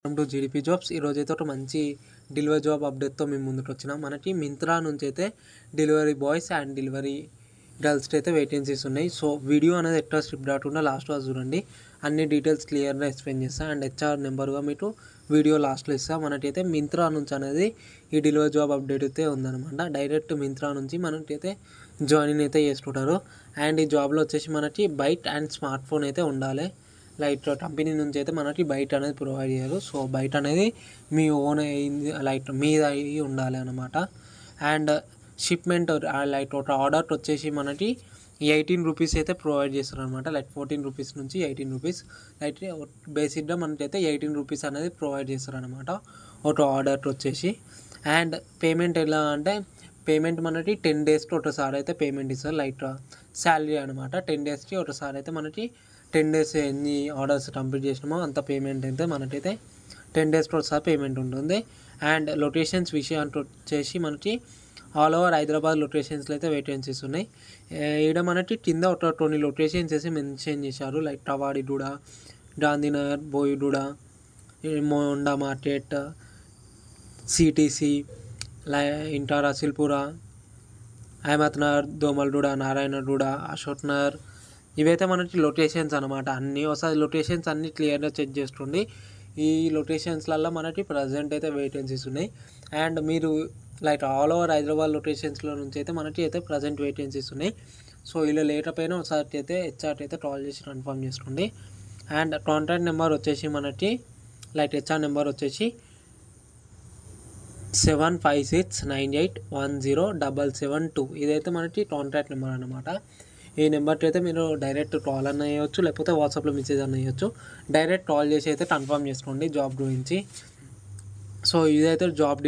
Welcome to GDP jobs. ఈరోజైతే ఒక మంచి డెలివరీ జాబ్ అప్డేట్తో మేము ముందుకు వచ్చినాం. మనకి మింత్రా నుంచి అయితే డెలివరీ బాయ్స్ అండ్ డెలివరీ గర్ల్స్కి అయితే వేకెన్సీస్ ఉన్నాయి. సో వీడియో అనేది ఎట్లా స్క్రిప్ట్ రాకుండా లాస్ట్ వరకు చూడండి. అన్ని డీటెయిల్స్ క్లియర్గా ఎక్స్ప్లెయిన్ చేస్తాను అండ్ హెచ్ఆర్ నెంబర్గా మీకు వీడియో లాస్ట్లో ఇస్తాను. మనకైతే మింత్రా నుంచి అనేది ఈ డెలివరీ జాబ్ అప్డేట్ అయితే ఉందన్నమాట. డైరెక్ట్ మింత్రా నుంచి మనకైతే జాయిన్ అయితే చేసుకుంటారు. అండ్ ఈ జాబ్లో వచ్చేసి మనకి బైట్ అండ్ స్మార్ట్ ఫోన్ అయితే ఉండాలి. లైక్ కంపెనీ నుంచి అయితే మనకి బయట అనేది ప్రొవైడ్ చేయరు. సో బయట అనేది మీ ఓన్ అయింది, లైక్ మీద అయ్యి ఉండాలి అనమాట. అండ్ షిప్మెంట్ లైక్ ఒక ఆర్డర్ వచ్చేసి మనకి 18 రూపీస్ అయితే ప్రొవైడ్ చేస్తారు అనమాట. లైక్ 14 రూపీస్ నుంచి 18 రూపీస్, లైక్ బేసిక్గా మనకైతే 18 రూపీస్ అనేది ప్రొవైడ్ చేస్తారు అనమాట ఒక ఆర్డర్ వచ్చేసి. అండ్ పేమెంట్ ఎలా అంటే పేమెంట్ మనకి 10 డేస్కి ఒకసారి అయితే పేమెంట్ ఇస్తారు. లైక్ శాలరీ అనమాట. 10 డేస్కి ఒకసారి అయితే మనకి 10 డేస్ ఎన్ని ఆర్డర్స్ కంప్లీట్ చేసినామో అంత పేమెంట్ అయితే మనకైతే 10 డేస్కి ఒకసారి పేమెంట్ ఉంటుంది. అండ్ లొకేషన్స్ విషయానికి వచ్చేసి మనకి ఆల్ ఓవర్ హైదరాబాద్ లొకేషన్స్లో అయితే వేకెన్సీస్ ఉన్నాయి. ఇక్కడ మనకి కింద ఒక 20 లొకేషన్స్ వేసి మెన్షన్ చేశారు. లైక్ టవాడిగూడ, గాంధీనగర్, బోయిగూడ, మోండా మార్కెట్, సిటీసీ, ఇంకా రసిల్పుర, అహ్మద్నగర్, దోమల్గూడ, నారాయణగూడ, అశోక్ నగర్, ఇవైతే మనకి లొకేషన్స్ అనమాట. అన్నీ ఒకసారి లొకేషన్స్ అన్నీ క్లియర్గా చెక్ చేసుకోండి. ఈ లొకేషన్స్లలో మనకి ప్రజెంట్ అయితే వేకెన్సీస్ ఉన్నాయి. అండ్ మీరు లైక్ ఆల్ ఓవర్ హైదరాబాద్ లొకేషన్స్లో నుంచి అయితే మనకి అయితే ప్రజెంట్ వేకెన్సీస్ ఉన్నాయి. సో ఇలా లేకపోయినా ఒకసారి అయితే హెచ్ఆర్ అయితే కాల్ చేసి కన్ఫర్మ్ చేసుకోండి. అండ్ కాంటాక్ట్ నెంబర్ వచ్చేసి మనకి లైక్ హెచ్ఆర్ నెంబర్ వచ్చేసి 7569810772. ఇదైతే మనకి కాంటాక్ట్ నెంబర్ అనమాట. ఈ నెంబర్కి అయితే మీరు డైరెక్ట్ కాల్ అన్న వేయవచ్చు, లేకపోతే వాట్సాప్లో మెసేజ్ అన్న వేయవచ్చు. డైరెక్ట్ కాల్ చేసి అయితే కన్ఫర్మ్ చేసుకోండి జాబ్ గురించి. సో ఇదైతే జాబ్